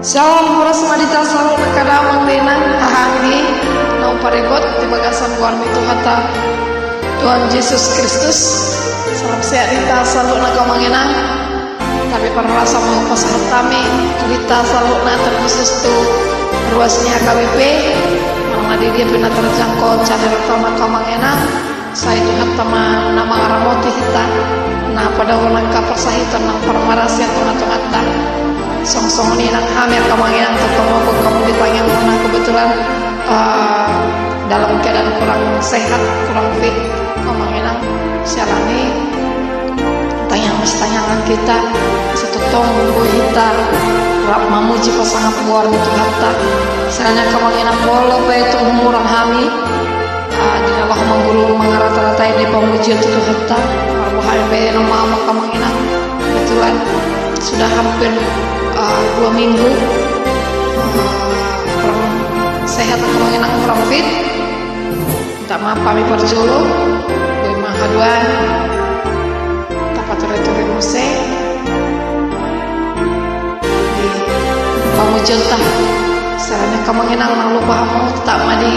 Shalom horas madita shalom nakadamang denang hahanggi nau paregot di bagasan buan itu hata Tuhan Yesus Kristus. Salam sehat dita selalu nakamangenang tapi para rasa mau pas hatami dita selalu na terkhusus tu ruasnya KWP mengamadi dia pina terjangkau channel utama kamangenang saya Tuhan tama nama aramoti kita na pada wanang kapersahitan nang parmarasya tunga-tunga song-song ni nang hamil kamanginang ketemu kamu dipanggil karena kebetulan dalam keadaan kurang sehat, kurang fit kamanginang sialani tanyangan kita setutong bu kita rap mamuji pasangan buar itu hatta misalnya kamanginang bolo itu umurang hami di Allah mengguru mengarata-ratai di pemuji itu hatta arbuhan be nama kamanginang kebetulan sudah hampir 2 minggu kurang sehat kurang enak kurang fit tak maaf kami perjolo gue mahaduan tapat turi musik di pamujil tah sarana kamu enang nang lupa kamu tak madi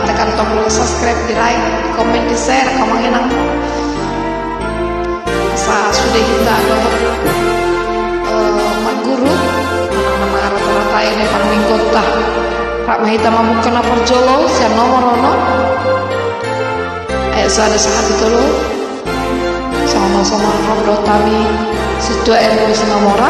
tekan tombol subscribe, di like, di komen, di share kamu enang sudah kita guru nama rata-rata ini para minggota rak mahita mamukana perjolo sian nomor ono ayo ada saat itu lo sama-sama rodo tami situ air sinamora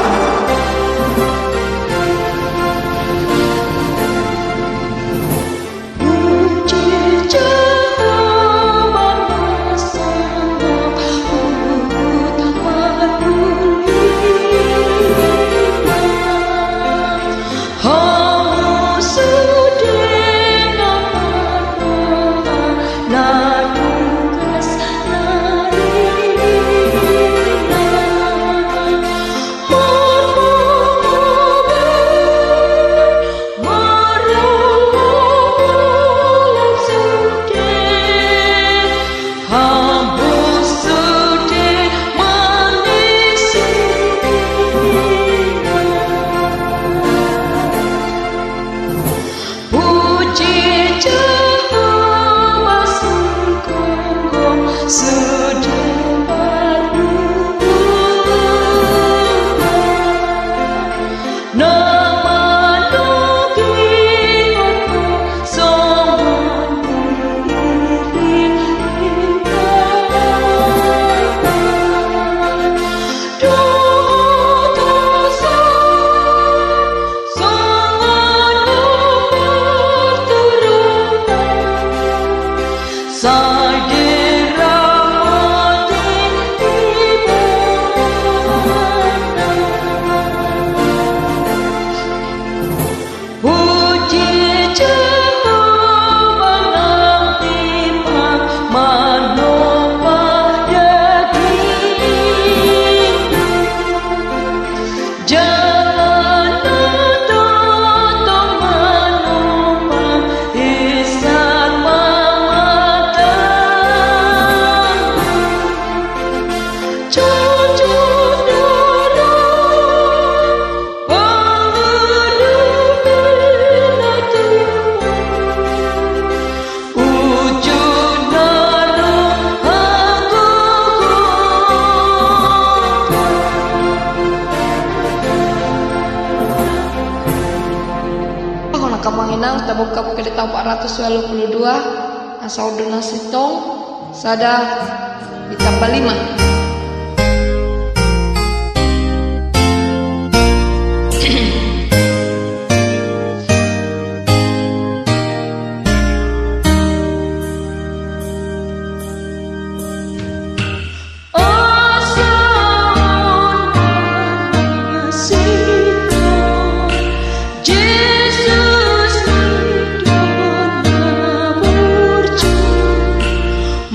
kamanginang tabuk-kabuk kita tahu 422 asal donasi tong sada ditambah 5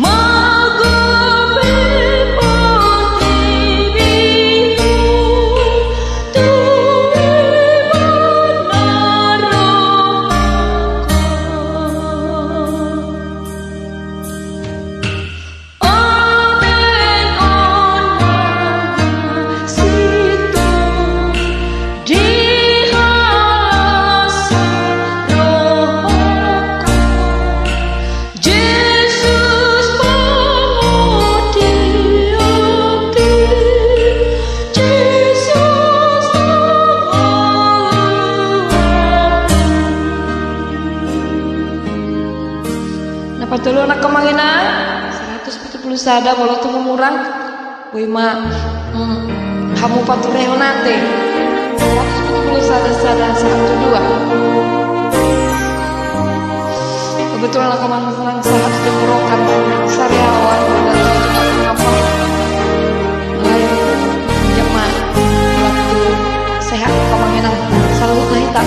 Mago betul nak kemanginan 170 sada walau temu murang boy ma hamu patureho nate 170 sada 102 kebetulan nak kemanginan sahat temurokan sariawan pada tahun apa ayo jemaah waktu sehat kemanginan selalu nahita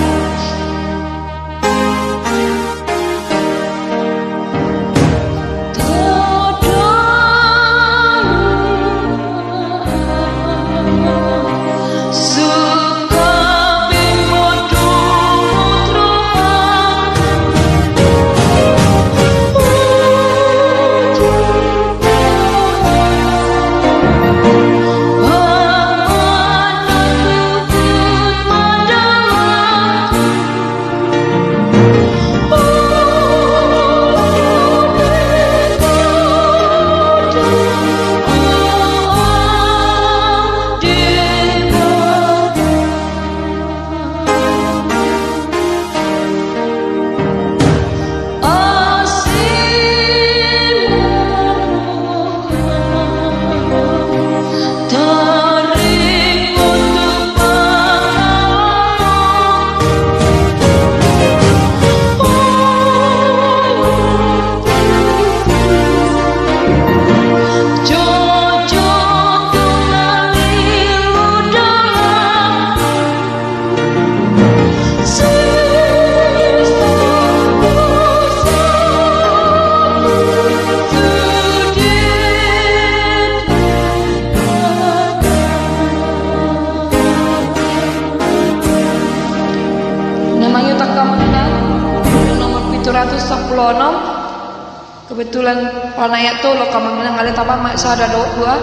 kebetulan panayat tuh lo kamangina ngalit apa mak sada dua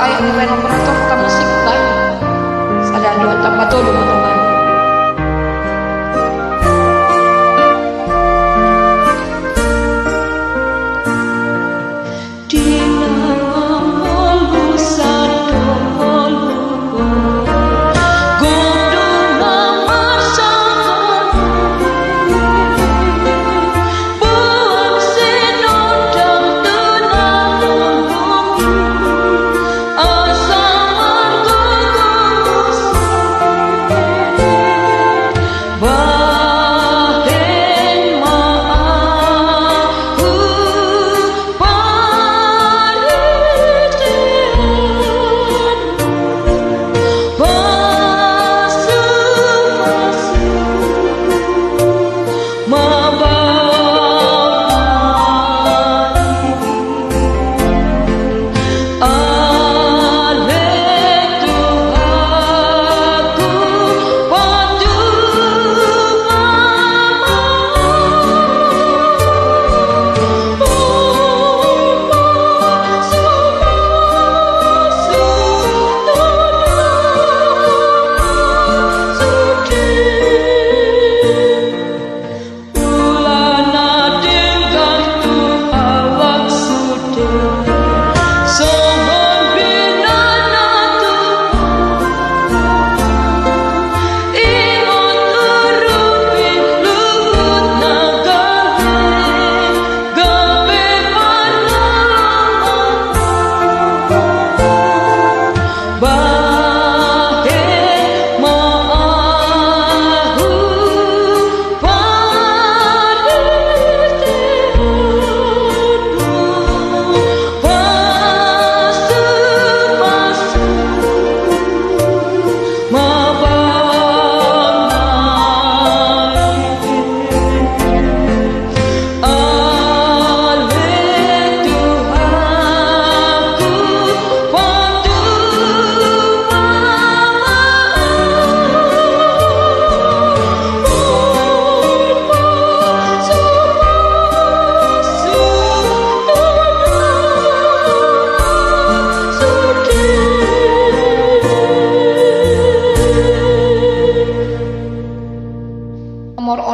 ayat nilai operator kita musik lah sada dua tambah tuh teman-teman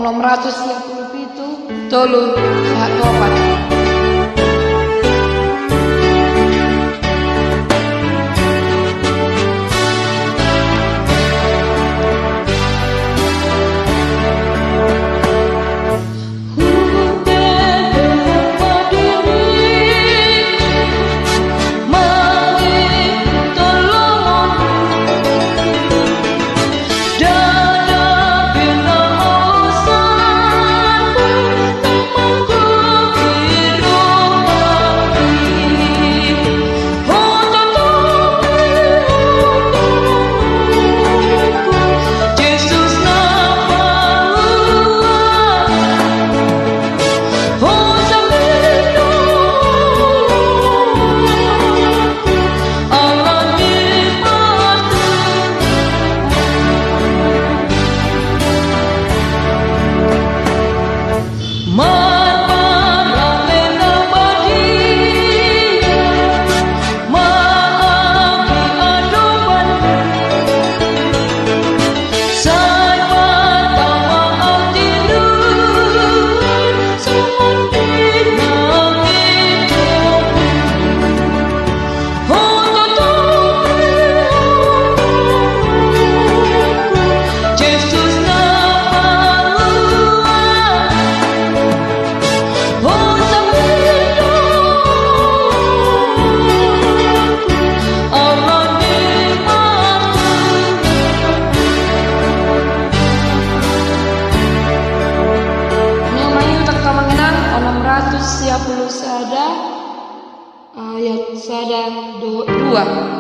nomor 637 tolu saat opat. Sada 2.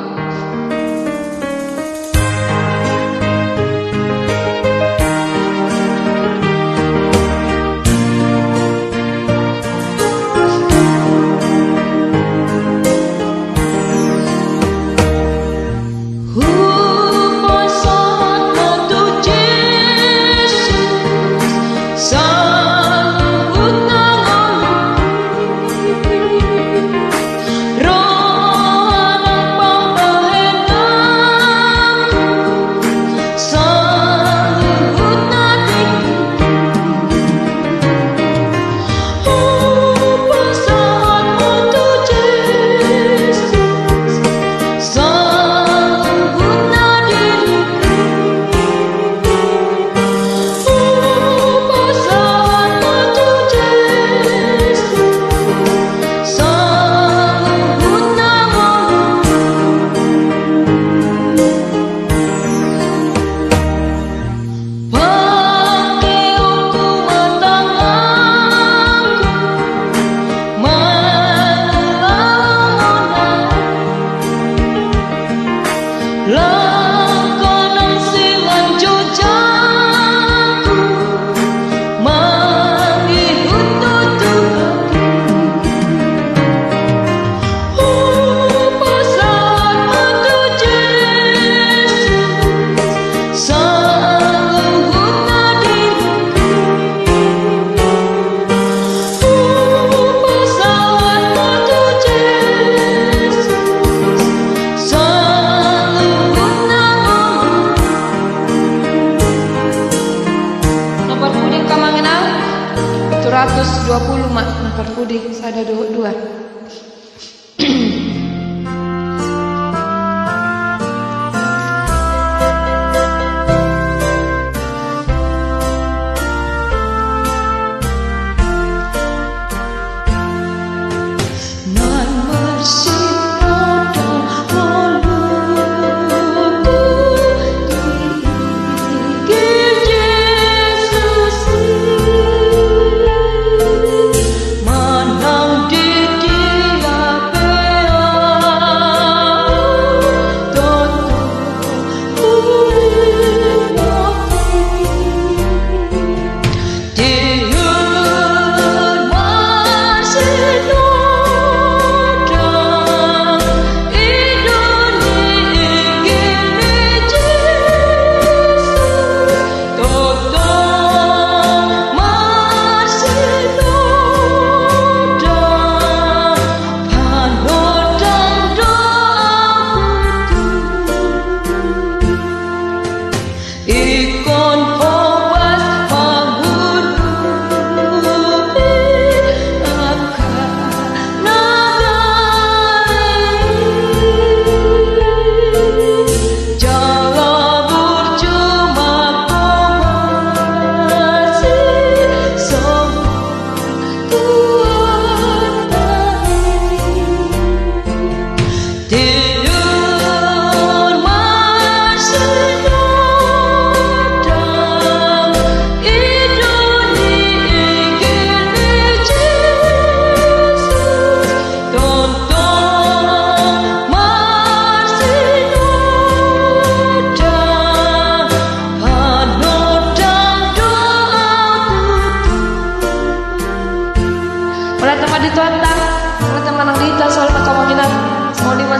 Ratus 20 mak nakar pudi sada 2.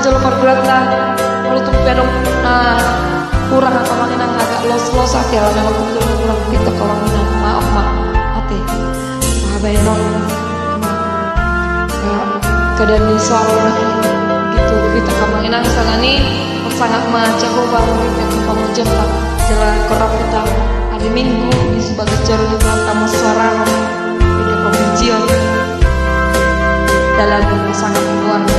Jalo pergerakan kalau tuh pedong kurang kalau minang agak los ake lah memang kebetulan kurang kita kalau minang maaf ate mahabai non keadaan di soal gitu kita kamanginang sangani sangat mencoba kita kamu jempat jalan korap kita hari Minggu di sebagai jarum tamu suara di pengajian dalam sangat luar